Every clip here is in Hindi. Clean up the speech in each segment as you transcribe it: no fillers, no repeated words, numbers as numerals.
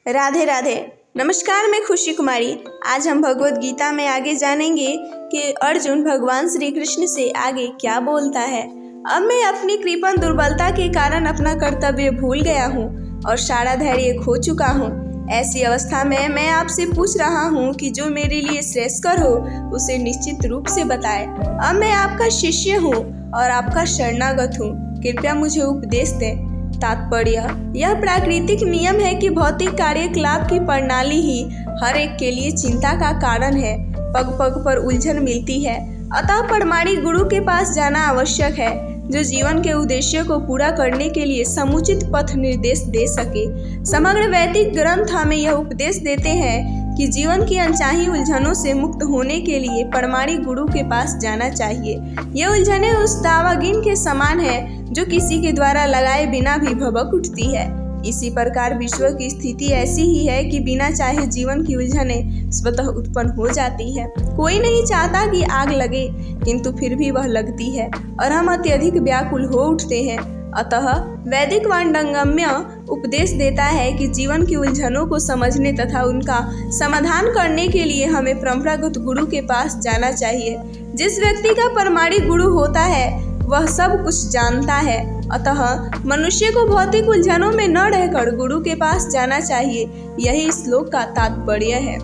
राधे राधे। नमस्कार, मैं खुशी कुमारी। आज हम भगवत गीता में आगे जानेंगे कि अर्जुन भगवान श्री कृष्ण से आगे क्या बोलता है। अब मैं अपनी कृपण दुर्बलता के कारण अपना कर्तव्य भूल गया हूँ और सारा धैर्य खो चुका हूँ। ऐसी अवस्था में मैं आपसे पूछ रहा हूँ कि जो मेरे लिए श्रेयस्कर हो उसे निश्चित रूप से बताए। अब मैं आपका शिष्य हूँ और आपका शरणागत हूँ, कृपया मुझे उपदेश दें। तात्पर्य: यह प्राकृतिक नियम है कि भौतिक कार्यकलाप की प्रणाली ही हर एक के लिए चिंता का कारण है। पग पग पर उलझन मिलती है, अतः प्रमाणिक गुरु के पास जाना आवश्यक है, जो जीवन के उद्देश्य को पूरा करने के लिए समुचित पथ निर्देश दे सके। समग्र वैदिक ग्रंथ हमें यह उपदेश देते हैं कि जीवन की अनचाही उलझनों से मुक्त होने के लिए प्रमाणिक गुरु के पास जाना चाहिए। ये उलझनें उस दावागिन के समान है जो किसी के द्वारा लगाए बिना भी भभक उठती है। इसी प्रकार विश्व की स्थिति ऐसी ही है कि बिना चाहे जीवन की उलझनें स्वतः उत्पन्न हो जाती है। कोई नहीं चाहता कि आग लगे, किंतु फिर भी वह लगती है और हम अत्यधिक व्याकुल हो उठते हैं। अतः वैदिक वांडंगम्य उपदेश देता है कि जीवन की उलझनों को समझने तथा उनका समाधान करने के लिए हमें परंपरागत गुरु के पास जाना चाहिए। जिस व्यक्ति का प्रमाणिक गुरु होता है वह सब कुछ जानता है, अतः मनुष्य को भौतिक उलझनों में न रहकर गुरु के पास जाना चाहिए। यही श्लोक का तात्पर्य है।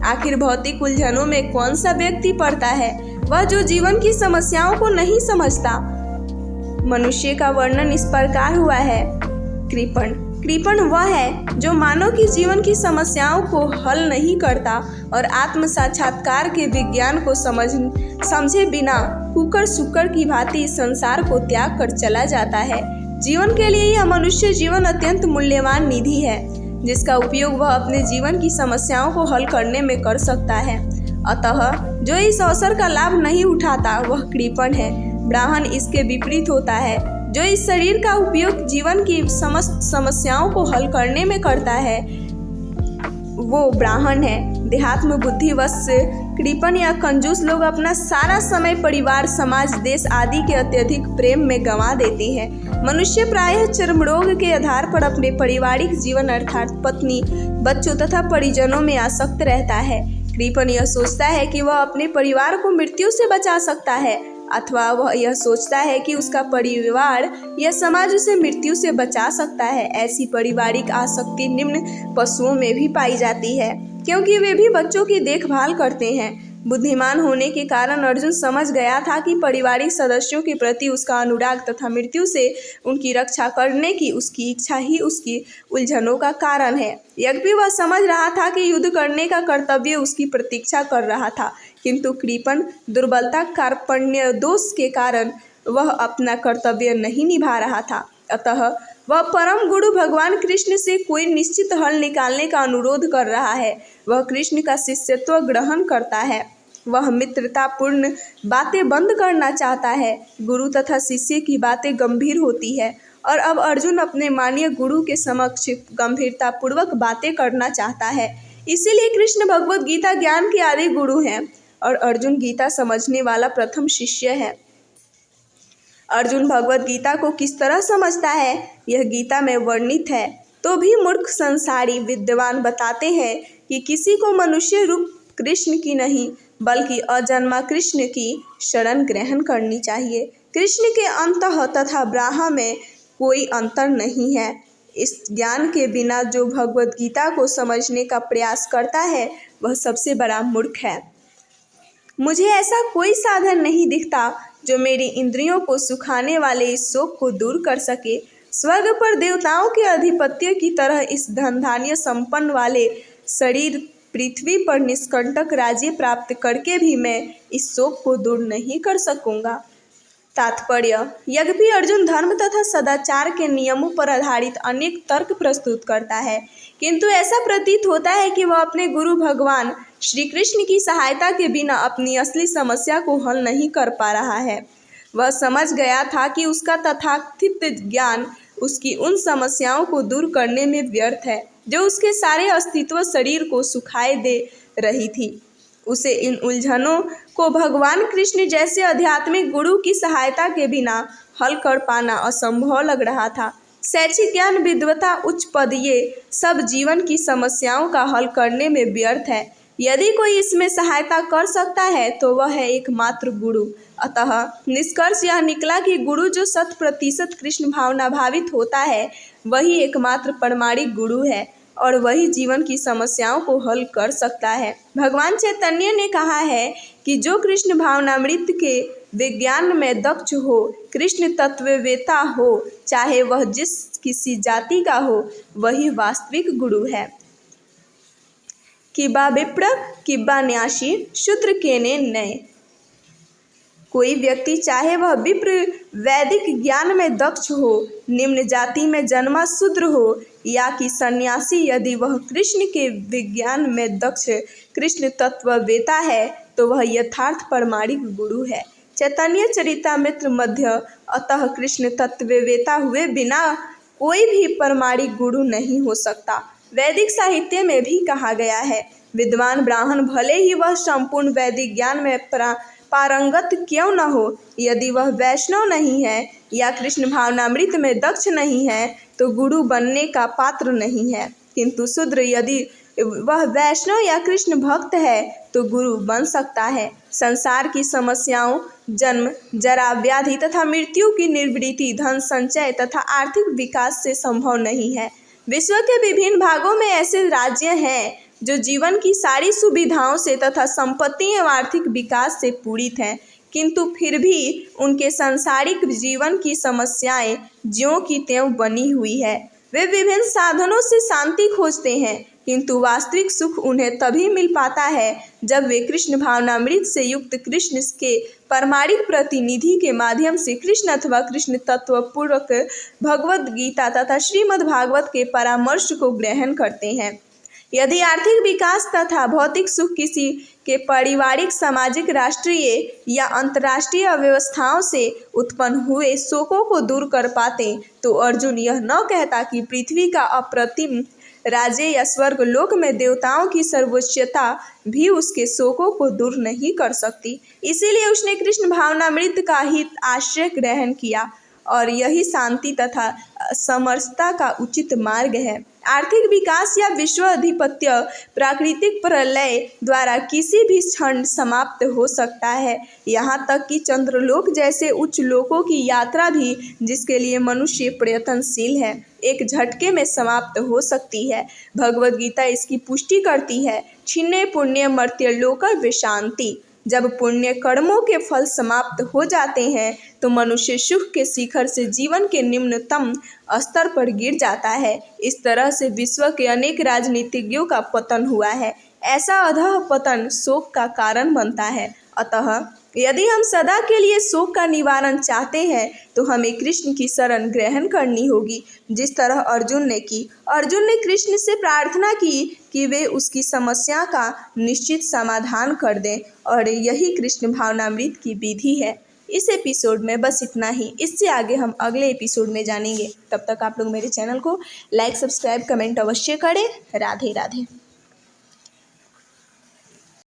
आखिर भौतिक उलझनों में कौन सा व्यक्ति पड़ता है? वह जो जीवन की समस्याओं को नहीं समझता। मनुष्य का वर्णन इस प्रकार हुआ है: कृपण वह है जो मानव की जीवन की समस्याओं को हल नहीं करता और आत्म साक्षात्कार के विज्ञान को समझे बिना कुकर सुकर की भांति संसार को त्याग कर चला जाता है। जीवन के लिए यह मनुष्य जीवन अत्यंत मूल्यवान निधि है, जिसका उपयोग वह अपने जीवन की समस्याओं को हल करने में कर सकता है। अतः जो इस अवसर का लाभ नहीं उठाता वह कृपण है। ब्राह्मण इसके विपरीत होता है। जो इस शरीर का उपयोग जीवन की समस्त समस्याओं को हल करने में करता है वो ब्राह्मण है। देहात्म बुद्धिवश कृपण या कंजूस लोग अपना सारा समय परिवार, समाज, देश आदि के अत्यधिक प्रेम में गंवा देते हैं। मनुष्य प्रायः चर्म रोग के आधार पर अपने पारिवारिक जीवन अर्थात पत्नी, बच्चों तथा परिजनों में आसक्त रहता है। कृपण यह सोचता है कि वह अपने परिवार को मृत्यु से बचा सकता है, अथवा वह यह सोचता है कि उसका परिवार या समाज उसे मृत्यु से बचा सकता है। ऐसी पारिवारिक आसक्ति निम्न पशुओं में भी पाई जाती है, क्योंकि वे भी बच्चों की देखभाल करते हैं। बुद्धिमान होने के कारण अर्जुन समझ गया था कि पारिवारिक सदस्यों के प्रति उसका अनुराग तथा मृत्यु से उनकी रक्षा करने की उसकी इच्छा ही उसकी उलझनों का कारण है। यद्यपि वह समझ रहा था कि युद्ध करने का कर्तव्य उसकी प्रतीक्षा कर रहा था, किंतु कृपण दुर्बलता, कार्पण्य दोष के कारण वह अपना कर्तव्य नहीं निभा रहा था। अतः वह परम गुरु भगवान कृष्ण से कोई निश्चित हल निकालने का अनुरोध कर रहा है। वह कृष्ण का शिष्यत्व ग्रहण करता है। वह मित्रतापूर्ण बातें बंद करना चाहता है। गुरु तथा शिष्य की बातें गंभीर होती है और अब अर्जुन अपने माननीय गुरु के समक्ष गंभीरतापूर्वक बातें करना चाहता है। इसीलिए कृष्ण भगवत गीता ज्ञान के आदि गुरु हैं और अर्जुन गीता समझने वाला प्रथम शिष्य है। अर्जुन भगवत गीता को किस तरह समझता है यह गीता में वर्णित है। तो भी मूर्ख संसारी विद्वान बताते हैं कि किसी को मनुष्य रूप कृष्ण की नहीं बल्कि अजन्मा कृष्ण की शरण ग्रहण करनी चाहिए। कृष्ण के अंतः तथा ब्राह्म में कोई अंतर नहीं है। इस ज्ञान के बिना जो भगवत गीता को समझने का प्रयास करता है वह सबसे बड़ा मूर्ख है। मुझे ऐसा कोई साधन नहीं दिखता जो मेरी इंद्रियों को सुखाने वाले इस शोक को दूर कर सके। स्वर्ग पर देवताओं के अधिपत्य की तरह इस धन धान्य संपन्न वाले शरीर पृथ्वी पर निष्कंटक राज्य प्राप्त करके भी मैं इस शोक को दूर नहीं कर सकूंगा। तात्पर्य: यद्यपि अर्जुन धर्म तथा सदाचार के नियमों पर आधारित अनेक तर्क प्रस्तुत करता है, किंतु ऐसा प्रतीत होता है कि वह अपने गुरु भगवान श्री कृष्ण की सहायता के बिना अपनी असली समस्या को हल नहीं कर पा रहा है। वह समझ गया था कि उसका तथाकथित ज्ञान उसकी उन समस्याओं को दूर करने में व्यर्थ है जो उसके सारे अस्तित्व शरीर को सुखाए दे रही थी। उसे इन उलझनों को भगवान कृष्ण जैसे आध्यात्मिक गुरु की सहायता के बिना हल कर पाना असंभव लग रहा था। शैक्षिक ज्ञान, विद्वता, उच्च पद, ये सब जीवन की समस्याओं का हल करने में व्यर्थ है। यदि कोई इसमें सहायता कर सकता है तो वह है एकमात्र गुरु। अतः निष्कर्ष यह निकला कि गुरु जो 100% कृष्ण भावना भावित होता है वही एकमात्र प्रामाणिक गुरु है और वही जीवन की समस्याओं को हल कर सकता है। भगवान चैतन्य ने कहा है कि जो कृष्ण भावनामृत के विज्ञान में दक्ष हो, कृष्ण तत्ववेता हो, चाहे वह जिस किसी जाति का हो, वही वास्तविक गुरु है। किबा विप्र किबा न्यासी शूद्र केने नय। कोई व्यक्ति चाहे वह विप्र वैदिक ज्ञान में दक्ष हो, निम्न जाति में जन्मा शूद्र हो, या कि सन्यासी, यदि वह कृष्ण के विज्ञान में दक्ष कृष्ण तत्ववेता है तो वह यथार्थ प्रामाणिक गुरु है। चैतन्य चरितामृत मध्य। अतः कृष्ण तत्ववेता हुए बिना कोई भी प्रामाणिक गुरु नहीं हो सकता। वैदिक साहित्य में भी कहा गया है, विद्वान ब्राह्मण भले ही वह संपूर्ण वैदिक ज्ञान में पारंगत क्यों न हो, यदि वह वैष्णव नहीं है या कृष्ण भावनामृत में दक्ष नहीं है तो गुरु बनने का पात्र नहीं है। किंतु शूद्र यदि वह वैष्णव या कृष्ण भक्त है तो गुरु बन सकता है। संसार की समस्याओं, जन्म, जरा, व्याधि तथा मृत्यु की निवृत्ति धन संचय तथा आर्थिक विकास से संभव नहीं है। विश्व के विभिन्न भागों में ऐसे राज्य हैं जो जीवन की सारी सुविधाओं से तथा संपत्ति एवं आर्थिक विकास से पूरित हैं, किंतु फिर भी उनके सांसारिक जीवन की समस्याएं ज्यों की त्यों बनी हुई है। वे विभिन्न साधनों से शांति खोजते हैं, किंतु वास्तविक सुख उन्हें तभी मिल पाता है जब वे कृष्ण भावनामृत से युक्त कृष्ण के प्रामाणिक प्रतिनिधि के माध्यम से कृष्ण अथवा कृष्ण तत्व पूर्वक भगवद गीता तथा श्रीमद् भागवत के परामर्श को ग्रहण करते हैं। यदि आर्थिक विकास तथा भौतिक सुख किसी के पारिवारिक, सामाजिक, राष्ट्रीय या अंतर्राष्ट्रीय अव्यवस्थाओं से उत्पन्न हुए शोकों को दूर कर पाते तो अर्जुन यह न कहता कि पृथ्वी का अप्रतिम राज्य या स्वर्ग लोक में देवताओं की सर्वोच्चता भी उसके शोकों को दूर नहीं कर सकती। इसीलिए उसने कृष्ण भावनामृत का ही आश्रय ग्रहण किया और यही शांति तथा समरसता का उचित मार्ग है। आर्थिक विकास या विश्व अधिपत्य प्राकृतिक प्रलय द्वारा किसी भी क्षण समाप्त हो सकता है। यहाँ तक कि चंद्रलोक जैसे उच्च लोकों की यात्रा भी, जिसके लिए मनुष्य प्रयत्नशील है, एक झटके में समाप्त हो सकती है। भगवद गीता इसकी पुष्टि करती है। छिन्ने पुण्य मर्त्यलोक विशांति। जब पुण्य कर्मों के फल समाप्त हो जाते हैं तो मनुष्य सुख के शिखर से जीवन के निम्नतम स्तर पर गिर जाता है। इस तरह से विश्व के अनेक राजनीतिज्ञों का पतन हुआ है। ऐसा अधः पतन शोक का कारण बनता है। अतः यदि हम सदा के लिए शोक का निवारण चाहते हैं तो हमें कृष्ण की शरण ग्रहण करनी होगी, जिस तरह अर्जुन ने की। अर्जुन ने कृष्ण से प्रार्थना की कि वे उसकी समस्या का निश्चित समाधान कर दें और यही कृष्ण भावनामृत की विधि है। इस एपिसोड में बस इतना ही। इससे आगे हम अगले एपिसोड में जानेंगे। तब तक आप लोग मेरे चैनल को लाइक, सब्सक्राइब, कमेंट अवश्य करें। राधे राधे।